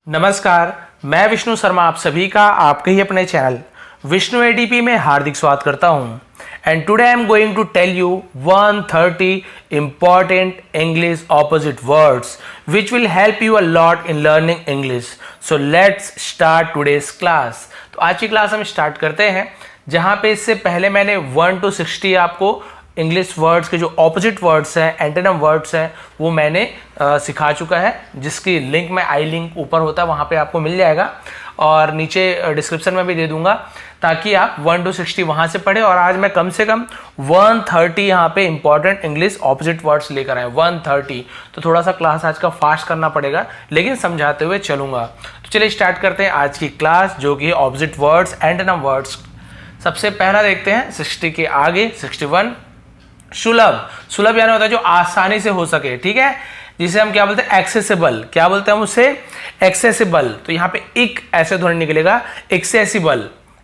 नमस्कार, मैं विष्णु शर्मा आप सभी का आपके ही अपने चैनल विष्णु एडीपी में हार्दिक स्वागत करता हूं। And today I am going to tell you 130 important English opposite words which will help you a lot in learning English. So let's start today's class. तो आज की क्लास हम स्टार्ट करते हैं, जहां पे इससे पहले मैंने 1 to 60 आपको इंग्लिश वर्ड्स के जो ऑपोजिट वर्ड्स हैं, एंटोनिम वर्ड्स हैं, वो मैंने सिखा चुका है, जिसकी लिंक मैं आई लिंक ऊपर होता है वहाँ पे आपको मिल जाएगा और नीचे डिस्क्रिप्शन में भी दे दूंगा, ताकि आप 1 to 60 वहाँ से पढ़े। और आज मैं कम से कम 130 यहाँ पे इंपॉर्टेंट इंग्लिश ऑपोजिट वर्ड्स लेकर आए, 130। तो थोड़ा सा क्लास आज का फास्ट करना पड़ेगा, लेकिन समझाते हुए चलूंगा। तो चलिए स्टार्ट करते हैं आज की क्लास, जो कि ऑपोजिट वर्ड्स, एंटोनिम वर्ड्स। सबसे पहला देखते हैं 60 के आगे 61, सुलभ। सुलभ यानी होता है जो आसानी से हो सके, ठीक है, जिसे हम क्या बोलते हैं, एक्सेसिबल। क्या बोलते हैं उसे, एक्सेसिबल। तो यहाँ पे एक ऐसे ध्वनि निकलेगा, एक्सेसिबल।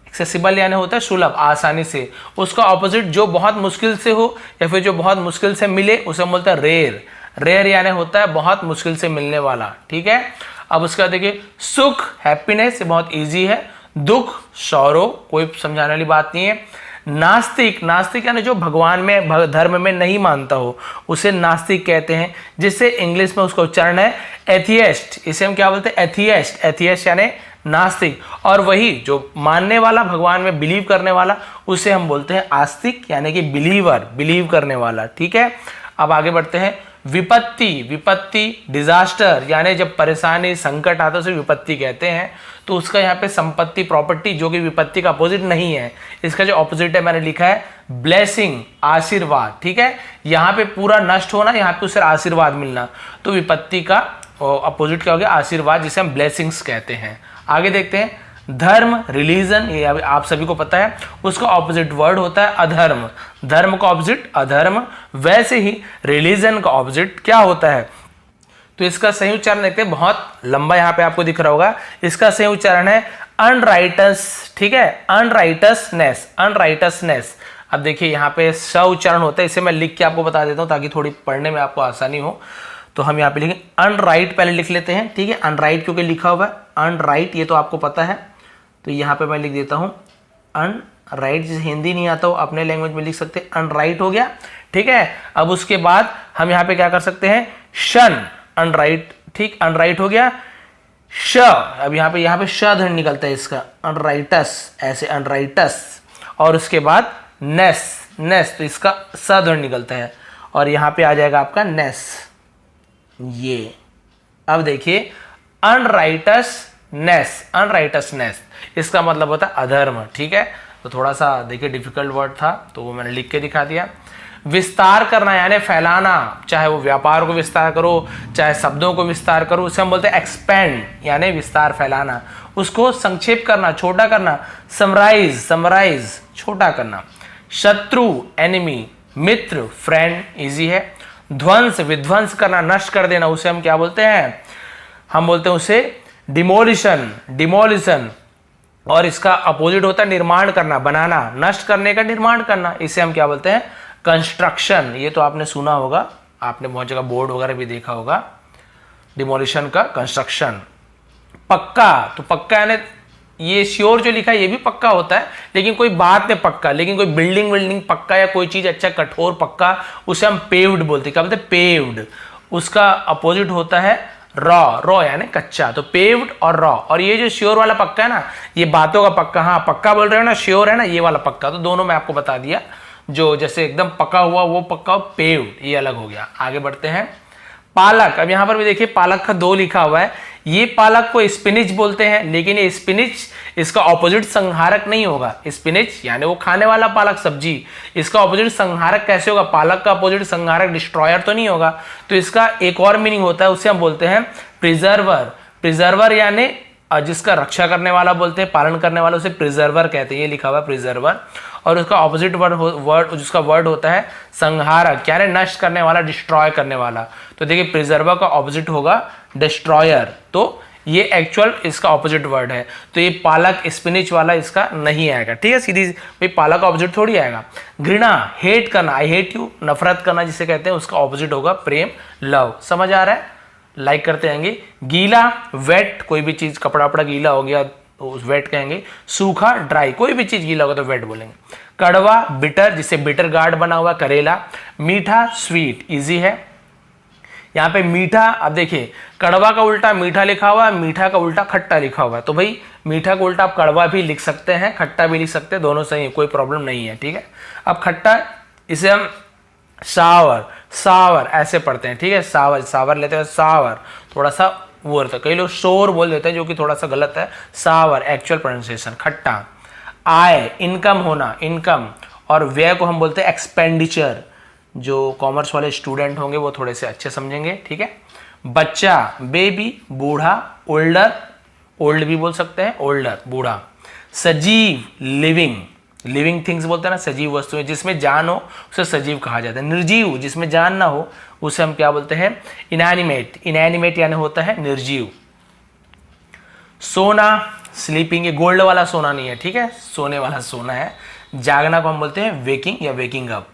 एक्सेसिबल यानी होता है सुलभ, आसानी से। उसका ऑपोजिट जो बहुत मुश्किल से हो या फिर जो बहुत मुश्किल से मिले, उसे हम बोलते हैं रेयर। रेयर यानी होता है बहुत मुश्किल से मिलने वाला, ठीक है। अब उसका देखिए, सुख, हैप्पीनेस, बहुत ईजी है। दुख, सौरो, कोई समझाने वाली बात नहीं है। नास्तिक, नास्तिक यानी जो भगवान में, धर्म में नहीं मानता हो, उसे नास्तिक कहते हैं, जिससे इंग्लिश में उसका उच्चारण है एथियस्ट। इसे हम क्या बोलते हैं, एथियस्ट। एथियस्ट यानी नास्तिक। और वही जो मानने वाला, भगवान में बिलीव करने वाला, उसे हम बोलते हैं आस्तिक, यानी कि बिलीवर, बिलीव करने वाला, ठीक है। अब आगे बढ़ते हैं, विपत्ति। विपत्ति, डिजास्टर, यानी जब परेशानी, संकट आता है उसे विपत्ति कहते हैं। तो उसका यहाँ पे संपत्ति, प्रॉपर्टी, जो कि विपत्ति का अपोजिट नहीं है। इसका जो अपोजिट है मैंने लिखा है ब्लेसिंग, आशीर्वाद, ठीक है। यहाँ पे पूरा नष्ट होना, यहाँ पे उसे आशीर्वाद मिलना। तो विपत्ति का अपोजिट क्या हो गया, आशीर्वाद, जिसे हम ब्लेसिंग्स कहते हैं। आगे देखते हैं, धर्म, रिलीजन, ये आप सभी को पता है, उसका ऑपोजिट वर्ड होता है अधर्म। धर्म का ऑपोजिट अधर्म, वैसे ही रिलीजन का ऑपोजिट क्या होता है। तो इसका सही उच्चारण देखते हैं, बहुत लंबा यहाँ पे आपको दिख रहा होगा। इसका सही उच्चारण है अनराइटस, ठीक है, अनराइटसनेस, अनराइटसनेस। अब देखिए यहाँ पे स उच्चारण होता है, इसे मैं लिख के आपको बता देता हूँ ताकि थोड़ी पढ़ने में आपको आसानी हो। तो हम यहाँ पे लिखेंगे अनराइट, पहले लिख लेते हैं, ठीक है। अनराइट क्योंकि लिखा हुआ है, अनराइट ये तो आपको पता है, तो यहाँ पे मैं लिख देता हूँ अनराइट। जिसे हिंदी नहीं आता हो अपने लैंग्वेज में लिख सकते हैं, अनराइट हो गया, ठीक है। अब उसके बाद हम यहाँ पे क्या कर सकते हैं, शन, अनराइट, ठीक, अनराइट हो गया। श, अब यहाँ पे श ध्वनि निकलता है इसका, अनराइटस, ऐसे अनराइटस। और उसके बाद नेस, नेस, तो इसका स ध्वनि निकलता है, और यहाँ पे आ जाएगा आपका नेस, ये। अब देखिए अनराइटसनेस, अनराइटसनेस, इसका मतलब होता है अधर्म, ठीक है। तो थोड़ा सा देखिए डिफिकल्ट वर्ड था, तो वो मैंने लिख के दिखा दिया। विस्तार करना यानी फैलाना, चाहे वो व्यापार को विस्तार करो, चाहे शब्दों को विस्तार करो, उसे हम बोलते हैं एक्सपेंड, यानी विस्तार, फैलाना। उसको संक्षेप करना, छोटा करना, समराइज, समराइज, छोटा करना। शत्रु, एनिमी, मित्र, फ्रेंड, इजी है। ध्वंस, विध्वंस करना, नष्ट कर देना, उसे हम क्या बोलते हैं, हम बोलते हैं उसे डिमोलिशन, डिमोलिशन। और इसका अपोजिट होता है निर्माण करना, बनाना, नष्ट करने का निर्माण करना, इसे हम क्या बोलते हैं, कंस्ट्रक्शन। ये तो आपने सुना होगा, आपने बहुत जगह बोर्ड वगैरह भी देखा होगा, डिमोलिशन का कंस्ट्रक्शन। पक्का, तो पक्का यानी ये श्योर जो लिखा है ये भी पक्का होता है, लेकिन कोई बात में पक्का, लेकिन कोई बिल्डिंग विल्डिंग पक्का, या कोई चीज अच्छा कठोर पक्का, उसे हम पेव्ड बोलते हैं। क्या बोलते हैं, पेव्ड। उसका अपोजिट होता है रॉ, रॉ यानी कच्चा। तो पेव्ड और रॉ। और ये जो श्योर वाला पक्का है ना, ये बातों का पक्का, हाँ पक्का बोल रहे हो ना, श्योर है ना, ये वाला पक्का। तो दोनों मैं आपको बता दिया, जो जैसे एकदम पका हुआ वो पक्का, पेव्ड, ये अलग हो गया। आगे बढ़ते हैं, पालक। अब यहाँ पर भी देखिए पालक का 2 लिखा हुआ है। ये पालक को स्पिनिच बोलते हैं, लेकिन ये स्पिनिच, इसका ऑपोजिट संहारक नहीं होगा। स्पिनिच यानी वो खाने वाला पालक, सब्जी, इसका ऑपोजिट संहारक कैसे होगा, पालक का ऑपोजिट संहारक डिस्ट्रॉयर तो नहीं होगा। तो इसका एक और मीनिंग होता है, उसे हम बोलते हैं प्रिजर्वर। प्रिजर्वर यानी जिसका रक्षा करने वाला बोलते हैं, पालन करने वाला, उसे प्रिजर्वर कहते हैं। ये लिखा हुआ है प्रिजर्वर। और उसका ऑपोजिट वर्ड जिसका वर्ड होता है संहारक, यानी नष्ट करने वाला, डिस्ट्रॉय करने वाला। तो देखिए प्रिजर्वर का ऑपोजिट होगा डिस्ट्रॉयर। तो ये एक्चुअल इसका ऑपोजिट वर्ड है। तो ये पालक, स्पिनिच वाला इसका नहीं आएगा, ठीक है। सीधी भाई पालक का ऑपोजिट थोड़ी आएगा। घृणा, हेट करना, आई हेट यू, नफरत करना जिसे कहते हैं, उसका ऑपोजिट होगा प्रेम, लव। समझ आ रहा है। लाइक करते रहेंगे। गीला वेट, कोई भी चीज कपड़ा वपड़ा गीला हो गया तो वेट कहेंगे। सूखा ड्राई, कोई भी चीज गीला होगा तो वेट बोलेंगे। कड़वा बिटर, जिससे बिटर गार्ड बना हुआ करेला। मीठा स्वीट, इजी है। यहाँ पे मीठा, अब देखिए कड़वा का उल्टा मीठा लिखा हुआ है, मीठा का उल्टा खट्टा लिखा हुआ है, तो भाई मीठा का उल्टा आप कड़वा भी लिख सकते हैं, खट्टा भी लिख सकते हैं, दोनों सही है, कोई प्रॉब्लम नहीं है, ठीक है। अब खट्टा, इसे हम सावर, सावर ऐसे पढ़ते हैं, ठीक है। सावर, सावर लेते हैं, सावर थोड़ा सा वो रहता है, कई लोग शोर बोल देते हैं जो कि थोड़ा सा गलत है। सावर एक्चुअल प्रोनाउंसिएशन। खट्टा। आय, इनकम होना, इनकम। और व्यय को हम बोलते हैं एक्सपेंडिचर। जो कॉमर्स वाले स्टूडेंट होंगे वो थोड़े से अच्छे समझेंगे, ठीक है। बच्चा, बेबी। बूढ़ा, ओल्डर, ओल्ड भी बोल सकते हैं, ओल्डर बूढ़ा। सजीव, लिविंग, लिविंग थिंग्स बोलते हैं ना, सजीव वस्तुएं, जिसमें जान हो उसे सजीव कहा जाता है। निर्जीव, जिसमें जान ना हो उसे हम क्या बोलते हैं, इनएनिमेट। इनएनिमेट यानी होता है निर्जीव। सोना, स्लीपिंग, ये गोल्ड वाला सोना नहीं है, ठीक है, सोने वाला सोना है। जागना को हम बोलते हैं वेकिंग या वेकिंग अप।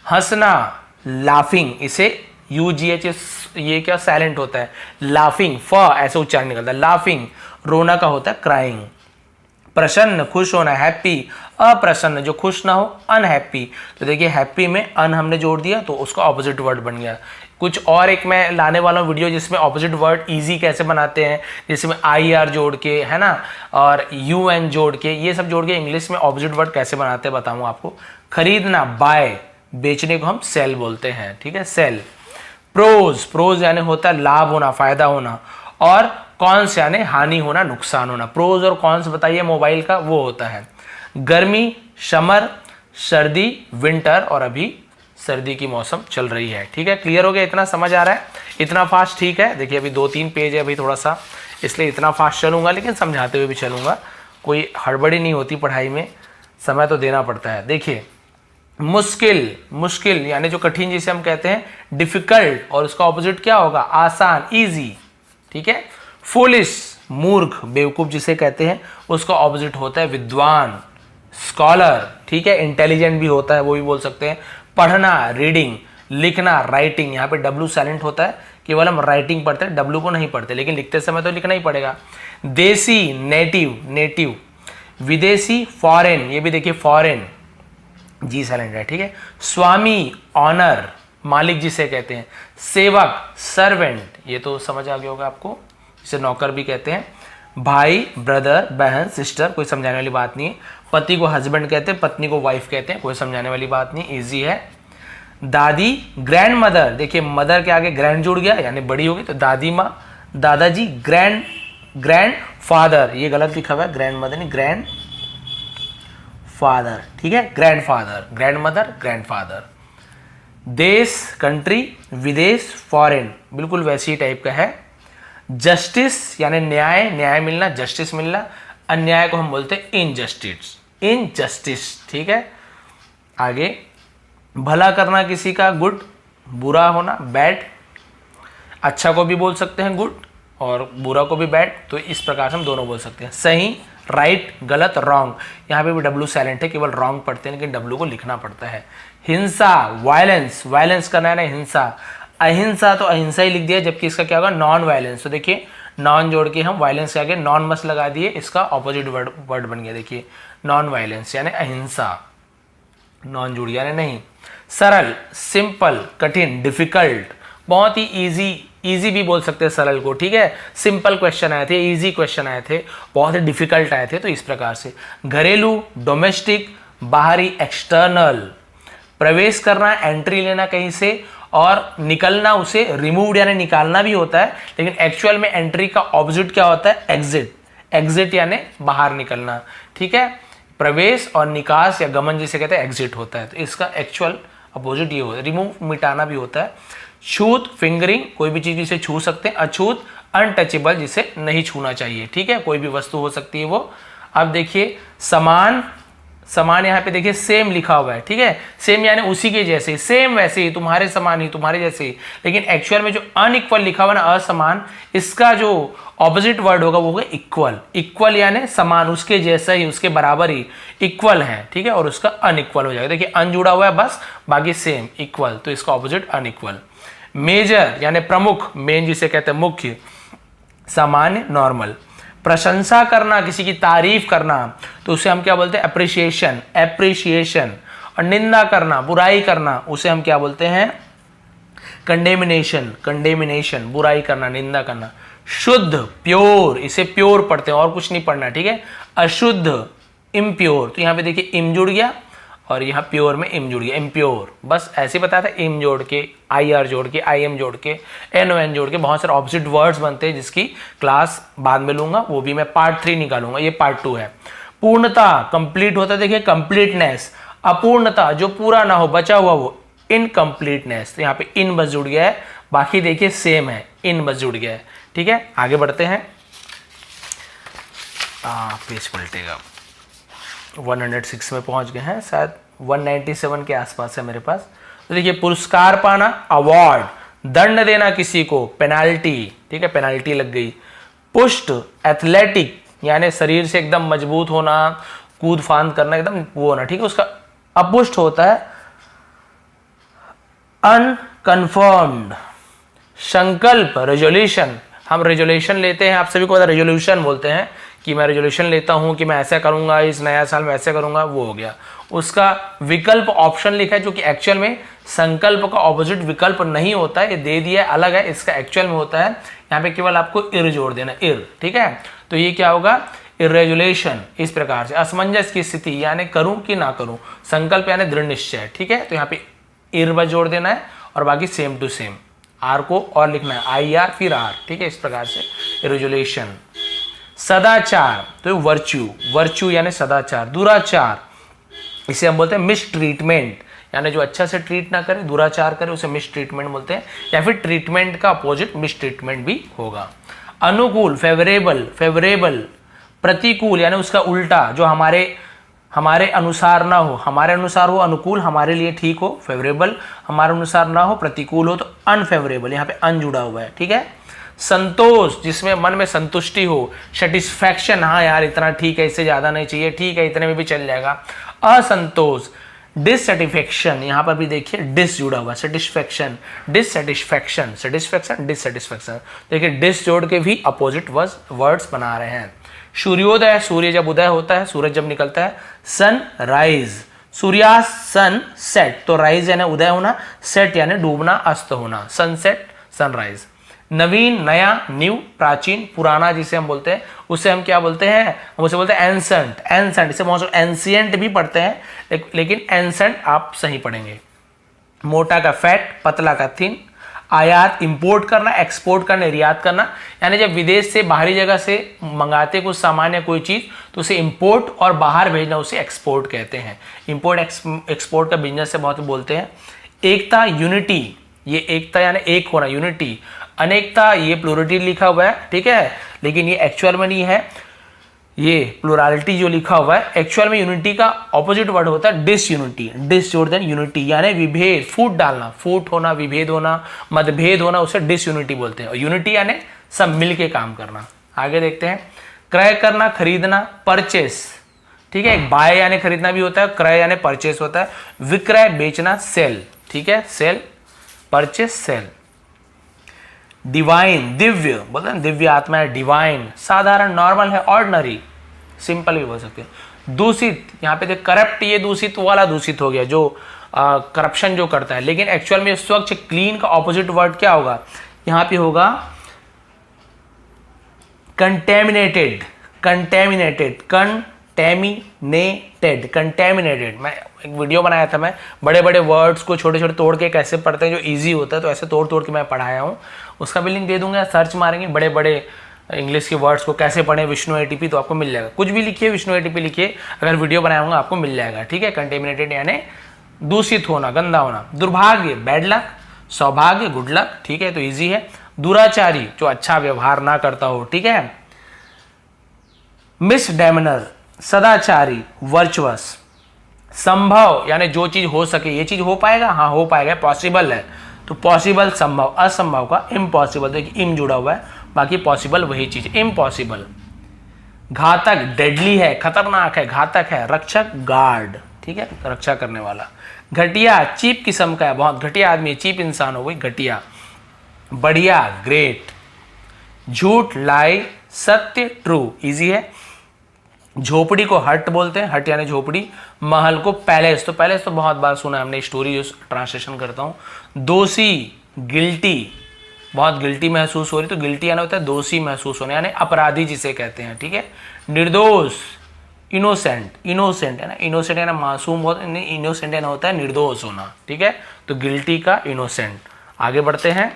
हंसना, लाफिंग, इसे UGH, ये क्या साइलेंट होता है, लाफिंग, फ ऐसे उच्चारण निकलता है, लाफिंग। रोना का होता है क्राइंग। प्रसन्न, खुश होना, हैप्पी। अप्रसन्न, जो खुश ना हो, अनहैप्पी। तो देखिए हैप्पी में अन हमने जोड़ दिया तो उसका ऑपोजिट वर्ड बन गया। कुछ और एक मैं लाने वाला हूँ वीडियो जिसमें ऑपोजिट वर्ड इजी कैसे बनाते हैं, जिसमें IR जोड़ के, है ना, और UN जोड़ के, ये सब जोड़ के इंग्लिश में ऑपोजिट वर्ड कैसे बनाते हैं बताऊँ आपको। खरीदना, बाय। बेचने को हम सेल बोलते हैं, ठीक है, सेल। प्रोज, प्रोज यानी होता है लाभ होना, फायदा होना। और कॉन्स यानी हानि होना, नुकसान होना। प्रोज और कॉन्स बताइए मोबाइल का, वो होता है गर्मी, समर, सर्दी, विंटर, और अभी सर्दी की मौसम चल रही है, ठीक है। क्लियर हो गया, इतना समझ आ रहा है, इतना फास्ट, ठीक है। देखिए अभी 2-3 पेज है अभी थोड़ा सा, इसलिए इतना फास्ट चलूंगा, लेकिन समझाते हुए भी चलूंगा, कोई हड़बड़ी नहीं होती पढ़ाई में, समय तो देना पड़ता है। देखिए मुश्किल, मुश्किल यानी जो कठिन, जिसे हम कहते हैं डिफिकल्ट, और उसका ऑपोजिट क्या होगा, आसान, इजी, ठीक है। फुलिश, मूर्ख, बेवकूफ जिसे कहते हैं, उसका ऑपोजिट होता है विद्वान, स्कॉलर, ठीक है। इंटेलिजेंट भी होता है, वो भी बोल सकते हैं। पढ़ना, रीडिंग। लिखना, राइटिंग, यहाँ पे W साइलेंट होता है, केवल हम राइटिंग पढ़ते हैं, W को नहीं पढ़ते, लेकिन लिखते समय तो लिखना ही पड़ेगा। देसी, नेटिव, नेटिव। विदेशी, फॉरेन, ये भी देखिए फॉरेन, G साइलेंट है, ठीक है। स्वामी, ऑनर, मालिक जिसे कहते हैं। सेवक, सर्वेंट, ये तो समझ आ गया होगा आपको, इसे नौकर भी कहते हैं। भाई, ब्रदर, बहन, सिस्टर, कोई समझाने वाली बात नहीं है। पति को हस्बैंड कहते हैं, पत्नी को वाइफ कहते हैं, कोई समझाने वाली बात नहीं, इजी है। दादी, ग्रैंड मदर, देखिए मदर के आगे ग्रैंड जुड़ गया यानी बड़ी होगी, तो दादी माँ, दादाजी। ग्रैंड फादर, ये गलत लिखा हुआ है, ग्रैंड मदर नहीं, ग्रैंड फादर, ठीक है, grand father, grand mother, grand father. देश, कंट्री, विदेश, फॉरेन, बिल्कुल वैसी ही टाइप का है। जस्टिस यानी न्याय, न्याय मिलना, जस्टिस मिलना। अन्याय को हम बोलते हैं इनजस्टिस, इनजस्टिस, ठीक है। आगे, भला करना किसी का, गुड, बुरा होना, बैड। अच्छा को भी बोल सकते हैं गुड, और बुरा को भी बैड, तो इस प्रकार से हम दोनों बोल सकते हैं। सही, राइट, गलत, रॉन्ग, यहाँ पे भी W साइलेंट है, केवल रॉन्ग पढ़ते हैं, लेकिन W को लिखना पड़ता है। हिंसा, वायलेंस, वायलेंस करना है ना, हिंसा। अहिंसा, तो अहिंसा ही लिख दिया, जबकि इसका क्या होगा, नॉन वायलेंस। तो देखिए नॉन जोड़ के हम वायलेंस के आगे नॉन मस लगा दिए, इसका ऑपोजिट वर्ड बन गया, देखिए नॉन वायलेंस यानी अहिंसा, नॉन जुड़ गया नहीं। सरल, सिंपल, कठिन, डिफिकल्ट, बहुत ही इजी भी बोल सकते हैं सरल को, ठीक है। सिंपल क्वेश्चन आए थे, इजी क्वेश्चन आए थे, बहुत ही डिफिकल्ट आए थे, तो इस प्रकार से। घरेलू, डोमेस्टिक, बाहरी, एक्सटर्नल। प्रवेश करना, एंट्री लेना कहीं से, और निकलना उसे रिमूव यानी निकालना भी होता है, लेकिन एक्चुअल में एंट्री का ऑपोजिट क्या होता है, एग्जिट, एग्जिट यानी बाहर निकलना, ठीक है। प्रवेश और निकास या गमन जिसे कहते हैं एग्जिट होता है, तो इसका एक्चुअल अपोजिट ये होता है, रिमूव, मिटाना भी होता है। छूत, फिंगरिंग, कोई भी चीज जिसे छू सकते हैं। अछूत, अनटचेबल, जिसे नहीं छूना चाहिए, ठीक है, कोई भी वस्तु हो सकती है वो। अब देखिए समान, समान यहाँ पे देखिए सेम लिखा हुआ है, ठीक है, सेम यानी उसी के जैसे, सेम वैसे ही, तुम्हारे समान ही, तुम्हारे जैसे ही, लेकिन एक्चुअल में जो अनइक्वल लिखा हुआ ना, असमान, इसका जो ऑपोजिट वर्ड होगा वो होगा इक्वल। इक्वल यानी समान, उसके जैसा ही, उसके बराबर ही, इक्वल है, ठीक है, और उसका अनइक्वल हो जाएगा। देखिए अन जुड़ा हुआ है बस, बाकी सेम, इक्वल, तो इसका ऑपोजिट अनइक्वल। मेजर यानी प्रमुख, मेन जिसे कहते हैं मुख्य, सामान्य नॉर्मल। प्रशंसा करना, किसी की तारीफ करना, तो उसे हम क्या बोलते हैं एप्रिसिएशन, एप्रिसिएशन। और निंदा करना, बुराई करना, उसे हम क्या बोलते हैं कंडेमिनेशन, कंडेमिनेशन, बुराई करना, निंदा करना। शुद्ध, प्योर, इसे प्योर पढ़ते हैं और कुछ नहीं पढ़ना, ठीक है। अशुद्ध, इम्प्योर, तो यहाँ पे देखिए इम जुड़ गया और यहाँ प्योर में इम जुड़ गया, इम्प्योर। बस ऐसे बताया था, इम जोड़ के, आई आर जोड़ के, आई एम जोड़ के, एन ओ एन जोड़ के, बहुत सारे ऑपोजिट वर्ड्स बनते हैं जिसकी क्लास बाद में लूंगा, वो भी मैं पार्ट 3 निकालूंगा, ये पार्ट 2 है। पूर्णता, कंप्लीट होता है, देखिए कंप्लीटनेस। अपूर्णता, जो पूरा ना हो, बचा हुआ, वो इनकम्प्लीटनेस। तो यहाँ पे इन बस जुड़ गया है, बाकी देखिए सेम है, इन बस जुड़ गया है, ठीक है। आगे बढ़ते हैं, पेज पलटेगा, 106 में पहुंच गए हैं, शायद 197 के आसपास है मेरे पास। तो देखिए पुरस्कार पाना, अवार्ड, दंड देना किसी को, पेनाल्टी, ठीक है, पेनाल्टी लग गई। पुष्ट, एथलेटिक, यानी शरीर से एकदम मजबूत होना, कूद फांद करना, एकदम वो होना, ठीक है। उसका अपुष्ट होता है अनकन्फर्म्ड। संकल्प, रेजोल्यूशन, हम रेजोल्यूशन लेते हैं, आप सभी को पता रेजोल्यूशन बोलते हैं कि मैं रेजोल्यूशन लेता हूं कि मैं ऐसा करूंगा, इस नया साल में ऐसे करूंगा, वो हो गया। उसका विकल्प ऑप्शन लिखा है, जो कि एक्चुअल में संकल्प का ऑपोजिट विकल्प नहीं होता है, ये दे दिया है, अलग है, इसका एक्चुअल में होता है, यहाँ पे केवल आपको इर जोड़ देना, इर, ठीक है। तो ये क्या होगा, इरेजुलेशन। इस प्रकार से असमंजस की स्थिति, यानी करूं कि ना करूं, संकल्प यानी दृढ़ निश्चय, ठीक है। तो यहाँ पे इर बस जोड़ देना है और बाकी सेम टू सेम, आर को और लिखना है, आई आर फिर आर, ठीक है, इस प्रकार से इरेजुलेशन। सदाचार, तो वर्च्यू, वर्च्यू यानी सदाचार। दुराचार, इसे हम बोलते हैं मिस ट्रीटमेंट, यानी जो अच्छा से ट्रीट ना करे, दुराचार करे, उसे मिस ट्रीटमेंट बोलते हैं, या फिर ट्रीटमेंट का अपोजिट मिस ट्रीटमेंट भी होगा। अनुकूल, फेवरेबल, फेवरेबल। प्रतिकूल यानी उसका उल्टा, जो हमारे अनुसार ना हो, हमारे अनुसार हो अनुकूल, हमारे लिए ठीक हो फेवरेबल, हमारे अनुसार ना हो प्रतिकूल हो तो अनफेवरेबल, यहाँ पे अन जुड़ा हुआ है, ठीक है। संतोष, जिसमें मन में संतुष्टि हो, सेटिस्फैक्शन, हाँ यार इतना ठीक है, इससे ज्यादा नहीं चाहिए, ठीक है इतने में भी चल जाएगा। असंतोष, डिससेटिस्फैक्शन, यहाँ पर भी देखिए डिस जुड़ा हुआ, सेटिस्फैक्शन, डिससेटिस्फैक्शन, सेटिस्फैक्शन, डिससेटिस्फैक्शन। देखिए डिस जोड़ के भी अपोजिट वर्ड्स बना रहे हैं। सूर्योदय, सूर्य जब उदय होता है, सूरज जब निकलता है। सनराइज, सूर्यास्त, सन सेट, तो राइज यानी उदय होना, सेट यानी डूबना, अस्त होना, सनसेट, सनराइज। नवीन, नया, न्यू। प्राचीन, पुराना जिसे हम बोलते हैं, उसे हम क्या बोलते हैं, हम उसे बोलते हैं एंसेंट, एंसेंट, इसे बहुत एंशिएंट भी पढ़ते हैं, लेकिन एंसेंट आप सही पढ़ेंगे। मोटा का फैट, पतला का थिन। आयात, इंपोर्ट करना, एक्सपोर्ट करना, निर्यात करना, यानी जब विदेश से, बाहरी जगह से मंगाते कुछ सामान या कोई चीज, तो उसे इंपोर्ट, और बाहर भेजना उसे एक्सपोर्ट कहते हैं। इंपोर्ट एक्सपोर्ट का बिजनेस से बहुत बोलते हैं। एकता, यूनिटी, ये एकता यानी एक होना, यूनिटी। अनेकता, ये प्लूरिटी लिखा हुआ है, ठीक है, लेकिन ये एक्चुअल में नहीं है, ये प्लुरालिटी जो लिखा हुआ है, एक्चुअल में यूनिटी का ऑपोजिट वर्ड होता है डिसयूनिटी, डिस जोड़ देन यूनिटी, यानी विभेद, फूट डालना, फूट होना, विभेद होना, मतभेद होना, उसे डिसयूनिटी बोलते हैं। और यूनिटी यानी सब मिलके काम करना। आगे देखते हैं, क्रय करना, खरीदना, परचेस, ठीक है, एक बाय यानी खरीदना भी होता है, क्रय यानी परचेस होता है। विक्रय, बेचना, सेल, ठीक है, cell, purchase, cell. Divine, Divya, बोलते हैं दिव्य आत्मा है, डिवाइन। साधारण, नॉर्मल है, ऑर्डिनरी, सिंपल भी बोल सकते हैं। दूषित, यहाँ पे देख करप्ट, ये दूषित वाला दूषित हो गया, जो करप्शन जो करता है, लेकिन एक्चुअल में स्वच्छ, क्लीन का ऑपोजिट वर्ड क्या होगा, यहाँ पे होगा कंटेमिनेटेड, कंटेमिनेटेड, कंटेमिनेटेड, कंटेमिनेटेड। मैं एक वीडियो बनाया था, मैं बड़े बड़े वर्ड्स को छोटे छोटे तोड़ के कैसे पढ़ते हैं जो इजी होता है, तो ऐसे तोड़ तोड़ के मैं पढ़ाया हूँ, उसका भी लिंक दे दूंगा। सर्च मारेंगे बड़े बड़े इंग्लिश के वर्ड्स को कैसे पढ़ें विष्णु एटीपी, तो आपको मिल जाएगा। कुछ भी लिखिए विष्णु एटीपी लिखिए, अगर वीडियो बनाया होगा आपको मिल जाएगा, ठीक है। कंटेमिनेटेड यानी दूषित होना, गंदा होना। दुर्भाग्य, बैड लक। सौभाग्य, गुड लक, ठीक है, तो ईजी है। दुराचारी, जो अच्छा व्यवहार ना करता हो, ठीक है। मिसडेमनर, सदाचारी, वर्चुअस। संभव यानी जो चीज हो सके, ये चीज हो पाएगा, हाँ हो पाएगा, पॉसिबल है, तो पॉसिबल संभव। असंभव का इम्पॉसिबल, देखिए इम जुड़ा हुआ है, बाकी पॉसिबल वही चीज, इम्पॉसिबल। घातक, डेडली है, खतरनाक है, घातक है। रक्षक, गार्ड, ठीक है, रक्षा करने वाला। घटिया, चीप किस्म का है, बहुत घटिया आदमी है, चीप इंसान हो गई, घटिया। बढ़िया, ग्रेट। झूठ, लाई, सत्य, ट्रू, इजी है। झोपड़ी को हट बोलते हैं, हट यानी झोपड़ी। महल को पैलेस, तो पैलेस तो बहुत बार सुना है हमने, स्टोरी जो ट्रांसलेशन करता हूं। दोषी, गिल्टी, बहुत गिल्टी महसूस हो रही, तो गिल्टी यानी होता है दोषी महसूस होने, यानी अपराधी जिसे कहते हैं, ठीक है। निर्दोष, इनोसेंट, इनोसेंट है ना, इनोसेंट यानी मासूम, बहुत इनोसेंट यानी होता है निर्दोष होना, ठीक है। तो गिल्टी का इनोसेंट। आगे बढ़ते हैं,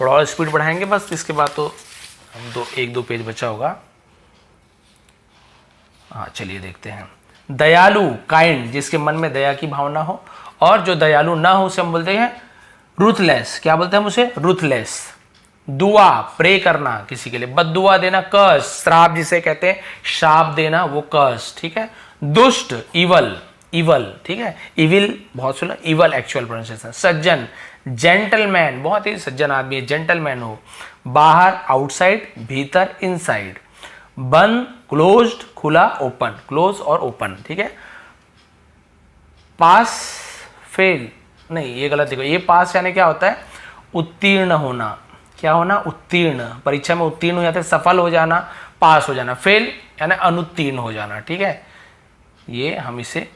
थोड़ा और स्पीड बढ़ाएंगे बस, इसके बाद तो हम एक दो पेज बचा होगा। हाँ चलिए देखते हैं। दयालु, काइंड, जिसके मन में दया की भावना हो, और जो दयालु ना हो उसे हम बोलते हैं रूथलेस। क्या बोलते हैं हम उसे? रूथलेस। दुआ, प्रे करना किसी के लिए। बद्दुआ देना, कर्स, श्राप जिसे कहते हैं, श्राप देना, वो कर्स, ठीक है। दुष्ट, इवल, इवल, ठीक है। इविल बहुत सुना, इवल एक्चुअल प्रोनाउंसिएशन। सज्जन, जेंटलमैन, बहुत ही सज्जन आदमी है, जेंटलमैन हो। बाहर, आउटसाइड, भीतर, इनसाइड। बंद, क्लोज्ड, खुला, ओपन, क्लोज और ओपन, ठीक है। पास, फेल, नहीं ये गलत, देखो ये पास यानी क्या होता है? उत्तीर्ण होना। क्या होना? उत्तीर्ण, परीक्षा में उत्तीर्ण हो जाते हैं, सफल हो जाना, पास हो जाना। फेल यानी अनुत्तीर्ण हो जाना, ठीक है। ये हम इसे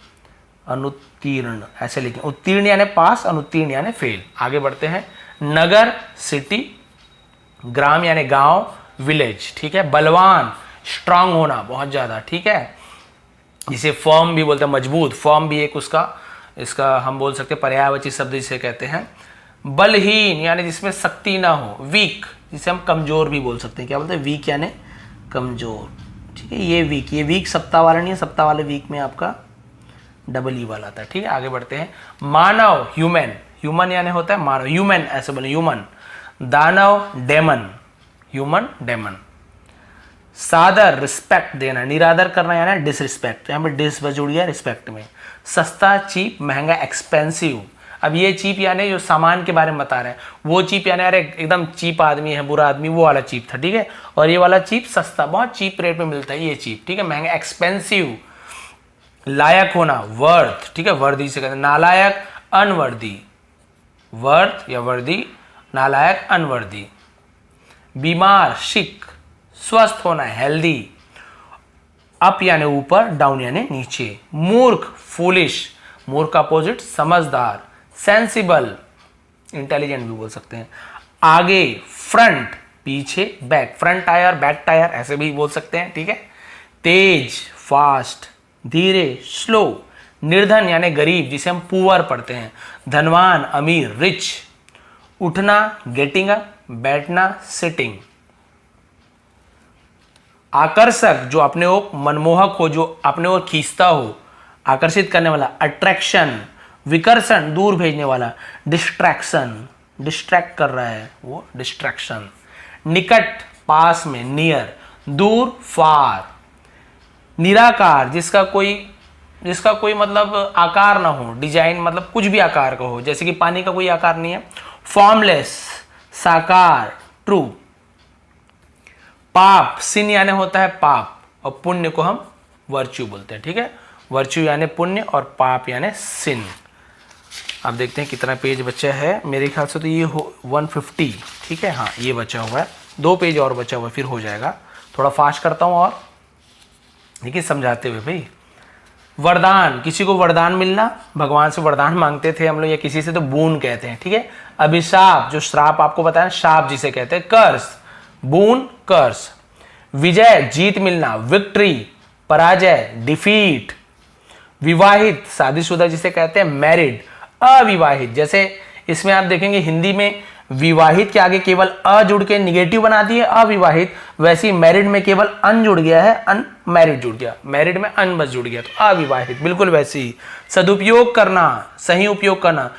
अनुत्तीर्ण ऐसे लिखें, उत्तीर्ण यानी पास, अनुत्तीर्ण यानी फेल। आगे बढ़ते हैं। नगर, सिटी। ग्राम यानी गांव, विलेज, ठीक है। बलवान, स्ट्रांग होना, बहुत ज्यादा, ठीक है। इसे फर्म भी बोलते हैं, मजबूत, फर्म भी एक उसका, इसका हम बोल सकते हैं पर्यायवाची शब्द जिसे कहते हैं। बलहीन यानी जिसमें शक्ति ना हो। वीक, जिसे हम कमजोर भी बोल सकते हैं। क्या बोलते हैं? वीक यानी कमजोर, ठीक है। ये वीक सप्ताह वाला नहीं है, सप्ताह वाले वीक में आपका डबल ई वाला आता है, ठीक है। आगे बढ़ते हैं। मानव, ह्यूमन, ह्यूमन यानी होता है मानव, ह्यूमन ऐसे बोले, ह्यूमन। दानव, डेमन, ह्यूमन, डेमन। सादर, रिस्पेक्ट देना, निरादर करना यानी डिसरिस्पेक्ट, यहाँ पे डिस जुड़ गया रिस्पेक्ट में। सस्ता, चीप, महंगा, एक्सपेंसिव। अब ये चीप यानी जो सामान के बारे में बता रहे हैं, वो चीप यानी अरे एकदम चीप आदमी है, बुरा आदमी, वो वाला चीप था, ठीक है। और ये वाला चीप सस्ता, बहुत चीप रेट में मिलता है, ये चीप, ठीक है। महंगा, एक्सपेंसिव। लायक होना, वर्थ, ठीक है, वर्दी से कहते हैं। नालायक, अनवर्दी, वर्थ या वर्दी, नालायक, अनवर्दी। बीमार, सिक, स्वस्थ होना, हेल्दी। अप यानी ऊपर, डाउन यानी नीचे। मूर्ख, फूलिश, मूर्ख का अपोजिट समझदार। सेंसिबल, इंटेलिजेंट भी बोल सकते हैं। आगे, फ्रंट, पीछे, back, front tyre, back tyre ऐसे भी बोल सकते हैं, ठीक है। तेज, फास्ट, धीरे, स्लो। निर्धन यानी गरीब, जिसे हम पुअर पढ़ते हैं। धनवान, अमीर, रिच। उठना, गेटिंग अप, बैठना, सिटिंग। आकर्षक, जो अपने ओर मनमोहक हो, जो अपने ओर खींचता हो, आकर्षित करने वाला। अट्रैक्शन, विकर्षण, दूर भेजने वाला। डिस्ट्रैक्शन, डिस्ट्रैक्ट कर रहा है वो, डिस्ट्रैक्शन। निकट, पास में, नियर। दूर, फार। निराकार, जिसका कोई मतलब आकार ना हो, डिजाइन मतलब कुछ भी आकार का हो, जैसे कि पानी का कोई आकार नहीं है। फॉर्मलेस, साकार, ट्रू। पाप, सिन यानी होता है पाप, और पुण्य को हम वर्च्यू बोलते हैं, ठीक है। वर्च्यू यानी पुण्य और पाप यानी सिन। अब देखते हैं कितना पेज बचा है। मेरे ख्याल से तो ये 150, ठीक है। हाँ ये बचा हुआ है, 2 पेज और बचा हुआ है, फिर हो जाएगा। थोड़ा फास्ट करता हूँ और देखिए समझाते हुए भाई। वरदान, किसी को वरदान मिलना, भगवान से वरदान मांगते थे हम लोग, या किसी से तो बून कहते हैं, ठीक है। अभिशाप, जो श्राप आपको बताया, शाप जिसे कहते हैं। कर्स, बून, कर्स। विजय, जीत मिलना, विक्ट्री। पराजय, डिफीट। विवाहित, शादीशुदा जिसे कहते हैं, मैरिड। अविवाहित, जैसे इसमें आप देखेंगे हिंदी में विवाहित के आगे केवल अ जुड़ के निगेटिव बना दिए अविवाहित, वैसे मैरिड में केवल अन जुड़ गया है, अनमैरिड जुड़ गया, मैरिड में अन बस जुड़ गया, तो अविवाहित, बिल्कुल वैसे ही। सदुपयोग करना, सही उपयोग करना।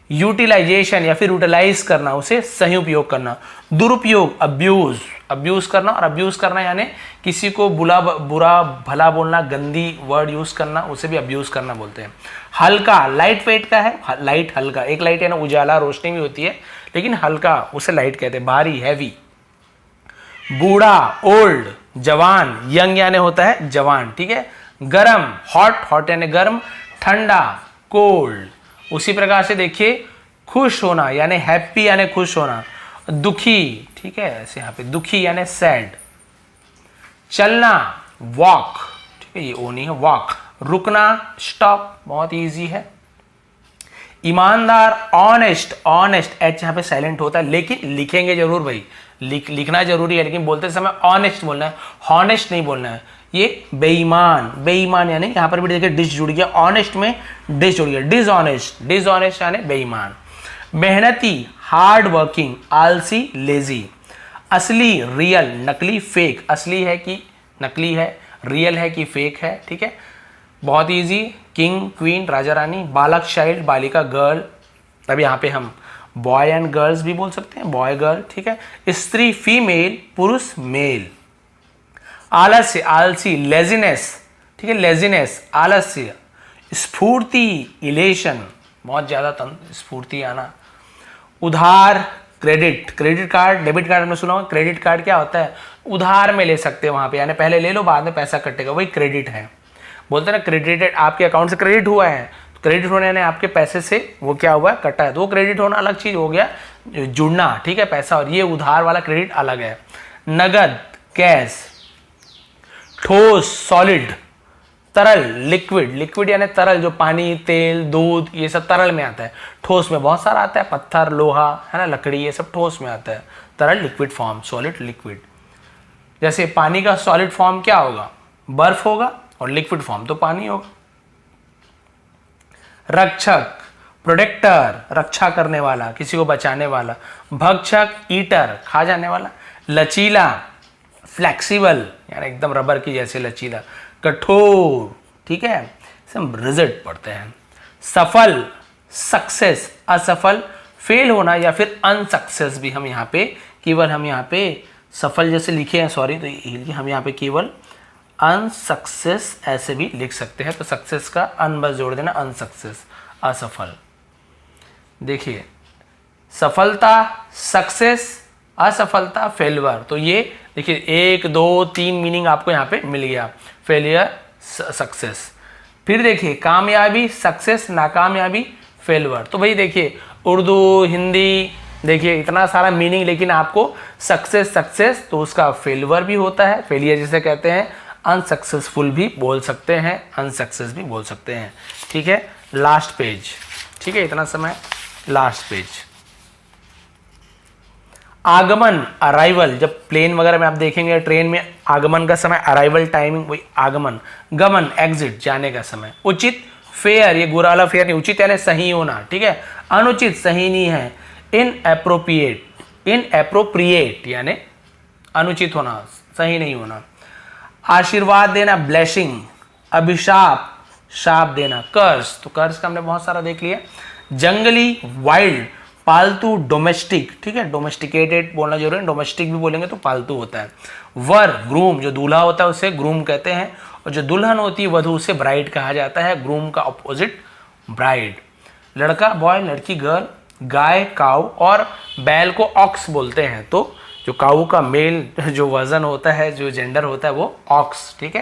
यूटिलाइजेशन या फिर यूटिलाइज करना, उसे सही उपयोग करना। दुरुपयोग, अब्यूज, अब्यूज करना, और अब्यूज करना यानी किसी को बुरा भला बोलना, गंदी वर्ड यूज करना, उसे भी अब्यूज करना बोलते हैं। हल्का, लाइट वेट का है, लाइट हल्का, एक लाइट है ना उजाला रोशनी भी होती है, लेकिन हल्का उसे लाइट कहते हैं। भारी, हैवी। बूढ़ा, ओल्ड। जवान, यंग यानी होता है जवान, ठीक है। गरम, हॉट, हॉट यानी गर्म। ठंडा, कोल्ड। उसी प्रकार से देखिए खुश होना यानी हैप्पी यानी खुश होना, दुखी, ठीक है, ऐसे यहाँ पे दुखी यानी सैड। चलना वॉक, ठीक है, ये ओ नहीं है, वॉक। रुकना स्टॉप, बहुत इजी है। ईमानदार ऑनेस्ट, ऑनेस्ट एच यहाँ पे साइलेंट होता है, लेकिन लिखेंगे जरूर भाई, लिखना जरूरी है, लेकिन बोलते समय ऑनेस्ट बोलना है, हॉनेस्ट नहीं बोलना है। ये बेईमान, बेईमान यानी यहाँ पर भी देखिए डिस जुड़ गया, ऑनेस्ट में डिस जुड़ गया, डिसऑनेस्ट, डिसऑनेस्ट यानी बेईमान। मेहनती हार्ड वर्किंग, आलसी लेजी। असली रियल, नकली फेक, असली है कि नकली है, रियल है कि फेक है, ठीक है, बहुत easy. King queen Raja Rani, बालक चाइल्ड, बालिका गर्ल, अब यहाँ पे हम बॉय एंड गर्ल्स भी बोल सकते हैं, बॉय गर्ल, ठीक है। स्त्री फीमेल, पुरुष मेल। आलस्य आलसी, लेजीनेस, ठीक है, लेजीनेस आलस्य। स्फूर्ति इलेशन, बहुत ज्यादा स्फूर्ति आना। उधार credit, credit card debit card में सुना होगा, क्रेडिट कार्ड क्या होता है, उधार में ले सकते हैं वहां पे, यानी पहले ले लो बाद में पैसा कटेगा, वही क्रेडिट है। बोलते हैं ना क्रेडिटेड, आपके अकाउंट से क्रेडिट हुआ है, तो क्रेडिट होने यानी आपके पैसे से वो क्या हुआ है, कटा है, तो वो क्रेडिट होना अलग चीज हो गया, जुड़ना, ठीक है, पैसा, और ये उधार वाला क्रेडिट अलग है। नगद कैश। ठोस सॉलिड, तरल लिक्विड, लिक्विड यानी तरल, जो पानी तेल दूध ये सब तरल में आता है। ठोस में बहुत सारा आता है, पत्थर लोहा है ना, लकड़ी, ये सब ठोस में आता है। तरल लिक्विड फॉर्म, सॉलिड लिक्विड। जैसे पानी का सॉलिड फॉर्म क्या होगा, बर्फ होगा, और लिक्विड फॉर्म तो पानी होगा। रक्षक प्रोटेक्टर, रक्षा करने वाला, किसी को बचाने वाला। भक्षक ईटर, खा जाने वाला। लचीला फ्लेक्सिबल यानी एकदम रबर की जैसे लचीला। कठोर, ठीक है, सब रिजल्ट पढ़ते हैं। सफल सक्सेस, असफल फेल होना या फिर अनसक्सेस भी हम यहाँ पे केवल हम यहाँ पे सफल जैसे लिखे हैं, सॉरी, तो हम यहाँ पे केवल अनसक्सेस ऐसे भी लिख सकते हैं, तो सक्सेस का अन बस जोड़ देना, अनसक्सेस असफल। देखिए सफलता सक्सेस, असफलता फेलवर, तो ये देखिए 1 2 3 मीनिंग आपको यहाँ पे मिल गया, फेलियर सक्सेस। फिर देखिए कामयाबी सक्सेस, नाकामयाबी फेलवर। तो भाई देखिए उर्दू हिंदी देखिए इतना सारा मीनिंग, लेकिन आपको सक्सेस सक्सेस तो उसका फेलवर भी होता है, फेलियर जिसे कहते हैं, अनसक्सेसफुल भी बोल सकते हैं, अनसक्सेस भी बोल सकते हैं, ठीक है। लास्ट पेज, ठीक है, इतना समय, लास्ट पेज। आगमन अराइवल, जब प्लेन वगैरह में आप देखेंगे ट्रेन में आगमन का समय, अराइवल टाइमिंग वही आगमन। गमन एग्जिट, जाने का समय। उचित फेयर, ये बुरा वाला फेयर नहीं, उचित यानी सही होना, ठीक है, अनुचित सही नहीं है। इनएप्रोप्रिएट, इनएप्रोप्रिएट यानी अनुचित होना, सही नहीं होना। आशीर्वाद देना ब्लेसिंग, अभिशाप शाप देना। कर्स, तो कर्स का हमने बहुत सारा देख लिया। जंगली वाइल्ड, पालतू डोमेस्टिक, ठीक है, डोमेस्टिकेटेड बोलना जरूरी है, डोमेस्टिक भी बोलेंगे तो पालतू होता है। वर ग्रूम, जो दूल्हा होता है उसे ग्रूम कहते हैं, और जो दुल्हन होती है वधू उसे ब्राइड कहा जाता है, ग्रूम का अपोजिट ब्राइड। लड़का बॉय, लड़की गर्ल। गाय काऊ, और बैल को ऑक्स बोलते हैं, तो जो काऊ का मेल जो वजन होता है, जो जेंडर होता है वो ऑक्स, ठीक है।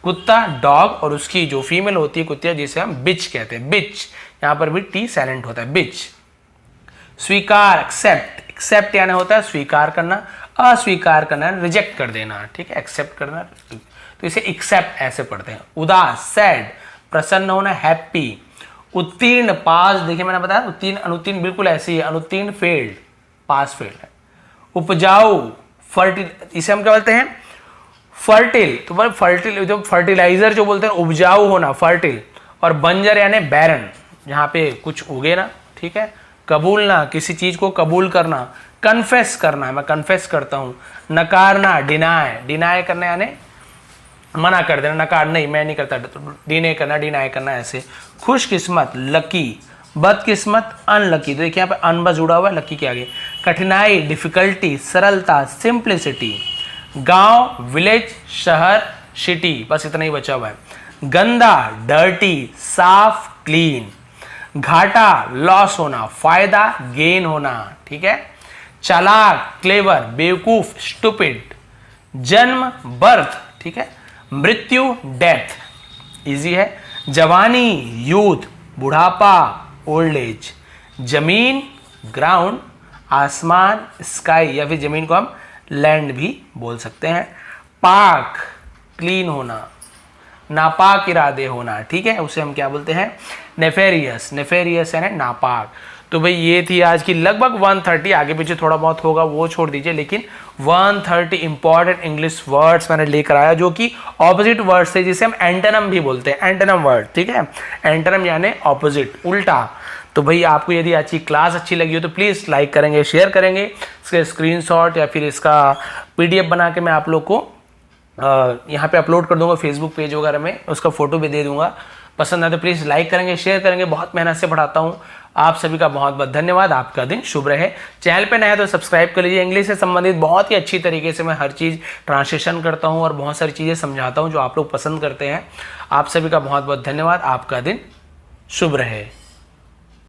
कुत्ता डॉग, और उसकी जो फीमेल होती है कुत्तिया जिसे हम बिच कहते हैं, बिच, यहाँ पर भी टी साइलेंट होता है, बिच। स्वीकार एक्सेप्ट, एक्सेप्ट यानी होता है स्वीकार करना, अस्वीकार करना रिजेक्ट कर देना, ठीक है, एक्सेप्ट करना, तो इसे एक्सेप्ट ऐसे पढ़ते हैं। उदास सैड, प्रसन्न होना हैप्पी। उत्तीर्ण पास, देखिए मैंने बताया उत्तीर्ण अनुत्तीर्ण बिल्कुल ऐसी है, अनुत्तीर्ण फेल्ड, पास फेल्ड है। उपजाऊ फर्टिल, इसे हम क्या बोलते हैं फर्टिल, तो फर्टिल जो फर्टिलाइजर जो बोलते हैं उपजाऊ होना फर्टिल। और बंजर यानी बैरन, जहाँ पे कुछ उगे ना, ठीक है। कबूलना, किसी चीज को कबूल करना। कन्फेस करना, मैं कन्फेस करता हूँ। नकारना डिनाय, डिनाय करना यानी मना कर देना, नकार नहीं मैं नहीं करता, डिनाय करना, डिनाय करना ऐसे। खुशकिस्मत लकी, बदकिस्मत अनलकी, तो देखिए यहाँ पे अन बस जुड़ा हुआ है लकी के आगे। कठिनाई डिफिकल्टी, सरलता सिंप्लिसिटी। गांव विलेज, शहर सिटी, बस इतना ही बचा हुआ है। गंदा डर्टी, साफ क्लीन। घाटा लॉस होना, फायदा गेन होना, ठीक है। चालाक क्लेवर, बेवकूफ स्टूपिड। जन्म बर्थ, ठीक है। मृत्यु डेथ, इजी है। जवानी यूथ, बुढ़ापा ओल्ड एज। जमीन ग्राउंड, आसमान स्काई, या फिर जमीन को हम लैंड भी बोल सकते हैं। पाक क्लीन होना, नापाक इरादे होना, ठीक है, उसे हम क्या बोलते हैं, नेफेरियस। नेफेरियस है ना नापाक। तो भाई ये थी आज की लगभग 130, आगे पीछे थोड़ा बहुत होगा वो छोड़ दीजिए, लेकिन 130 इंपॉर्टेंट इंग्लिश वर्ड्स मैंने लेकर आया जो कि ऑपोजिट वर्ड्स थे, जिसे हम एंटोनिम भी बोलते हैं, एंटोनिम वर्ड, ठीक है, एंटोनिम यानी ऑपोजिट, उल्टा। तो भाई आपको यदि आज की क्लास अच्छी लगी हो तो प्लीज़ लाइक करेंगे, शेयर करेंगे, इसके स्क्रीनशॉट या फिर इसका पीडीएफ बना के मैं आप लोग को यहाँ पे अपलोड कर दूंगा फेसबुक पेज वगैरह में, उसका फोटो भी दे दूंगा। पसंद आए तो प्लीज़ लाइक करेंगे, शेयर करेंगे, बहुत मेहनत से पढ़ाता हूँ। आप सभी का बहुत बहुत धन्यवाद, आपका दिन शुभ रहे। चैनल पे नया है तो सब्सक्राइब कर लीजिए। इंग्लिश से संबंधित बहुत ही अच्छी तरीके से मैं हर चीज़ ट्रांसलेशन करता हूँ और बहुत सारी चीज़ें समझाता हूँ जो आप लोग पसंद करते हैं। आप सभी का बहुत बहुत धन्यवाद, आपका दिन शुभ रहे।